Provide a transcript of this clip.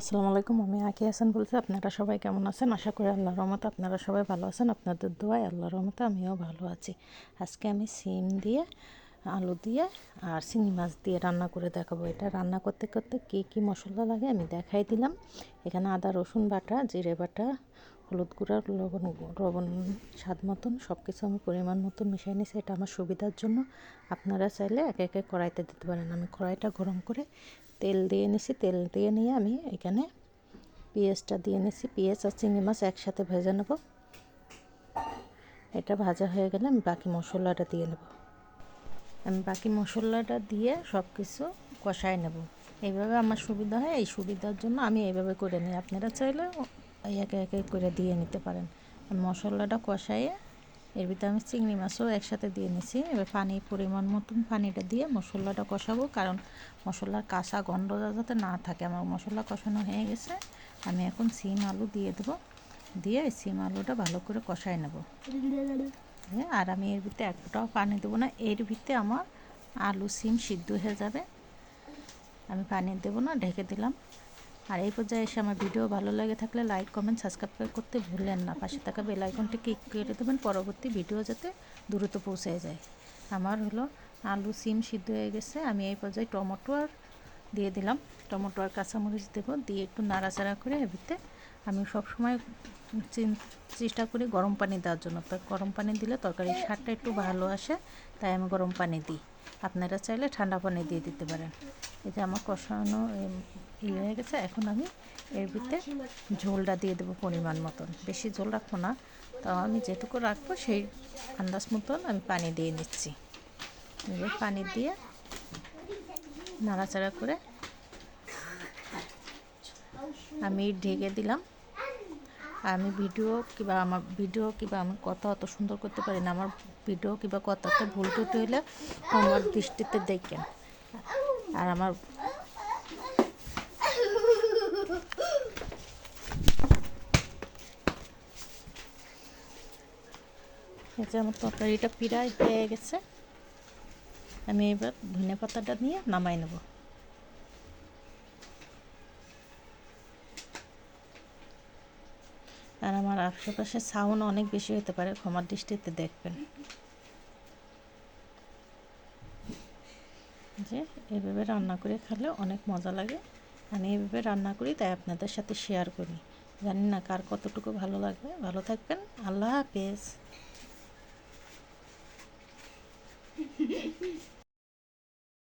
আসসালামু আলাইকুম। আমি আঁকি হাসান বলছি। আপনারা সবাই কেমন আছেন? আশা করি আল্লাহর রহমতে আপনারা সবাই ভালো আছেন। আপনাদের দোয়ায় আল্লাহর রহমতে আমিও ভালো আছি। আজকে আমি সিম দিয়ে, আলু দিয়ে আর চিংড়ি মাছ দিয়ে রান্না করে দেখাবো। এটা রান্না করতে করতে কী কী মশলা লাগে আমি দেখাই দিলাম। এখানে আদা রসুন বাটা, জিরে বাটা, হলুদ গুঁড়া, লবণ স্বাদ মতন সব কিছু আমি পরিমাণ মতন মিশিয়ে নিয়েছি। এটা আমার সুবিধার জন্য। আপনারা চাইলে একে একে কড়াইতে দিতে পারেন। আমি কড়াইটা গরম করে তেল দিয়ে নিছি। তেল দিয়ে নিয়ে আমি এখানে পেঁয়াজটা দিয়ে নিছি। পেঁয়াজ আর চিংড়ি মাছ একসাথে ভেজে নেব। এটা ভাজা হয়ে গেলে আমি বাকি মশলাটা দিয়ে নেব। আমি বাকি মশলাটা দিয়ে সব কিছু কষাই নেব। এইভাবে আমার সুবিধা হয়। এই সুবিধার জন্য আমি এইভাবে করে নিই। আপনারা চাইলে একে একে করে দিয়ে নিতে পারেন। মশলাটা কষাইয়ে এর ভিতরে আমি চিংড়ি মাছও একসাথে দিয়ে নিছি। এবার পানি পরিমাণ মতন পানিটা দিয়ে মশলাটা কষাবো, কারণ মশলার কাঁচা গন্ধ যাতে না থাকে। আমার মশলা কষানো হয়ে গেছে। আমি এখন সিম আলু দিয়ে দেবো। দিয়ে সিম আলুটা ভালো করে কষাই নেব। আর আমি এর ভিতরে এক ফোঁটাও পানি দেবো না। এর ভিতরে আমার আলু সিম সিদ্ধ হয়ে যাবে। আমি পানি দেবো না, ঢেকে দিলাম। আর এই পর্যায়ে এসে আমার ভিডিও ভালো লাগে থাকলে লাইক কমেন্ট সাবস্ক্রাইব করতে ভুললেন না। পাশে থাকা বেল আইকনটি ক্লিক করে দেবেন, পরবর্তী ভিডিও যাতে দ্রুত পৌঁছে যায়। আমার হলো আলু সিম সিদ্ধ হয়ে গেছে। আমি এই পর্যায়ে টমেটো আর দিয়ে দিলাম। টমেটো আর কাঁচামরিচ দেবো, দিয়ে একটু নাড়াচাড়া করে এর ভিতরে আমি সবসময় চেষ্টা করি গরম পানি দেওয়ার জন্য। তো গরম পানি দিলে তরকারির স্বাদটা একটু ভালো আসে, তাই আমি গরম পানি দিই। আপনারা চাইলে ঠান্ডা পানি দিয়ে দিতে পারেন। এই যে আমার কষানো হয়ে গেছে। এখন আমি এর ভিতরে ঝোলটা দিয়ে দেবো পরিমাণ মতন। বেশি ঝোল রাখবো না, তো আমি যেটুকু রাখবো সেই আন্দাজ মতন আমি পানি দিয়ে নিচ্ছি। পানি দিয়ে নাড়াচাড়া করে আমি ঢেকে দিলাম। আমি আমার ভিডিও কিংবা আমি কথা অত সুন্দর করতে পারি না। আমার ভিডিও কিংবা কথাতে ভুল টুটি হলে আমার দৃষ্টিতে দেখেন। আর আমার এই যে আমার তরকারিটা প্রায় হয়ে গেছে। আমি এবার ধনে পাতাটা নিয়ে নামাই নেব। আর আমার আশেপাশে সাউন্ড অনেক বেশি হতে পারে, ক্ষমার দৃষ্টিতে দেখবেন। যে এইভাবে রান্না করে খেলে অনেক মজা লাগে। আমি এইভাবে রান্না করি, তাই আপনাদের সাথে শেয়ার করি। জানি না কার কতটুকু ভালো লাগবে। ভালো থাকবেন। আল্লাহ হাফেজ।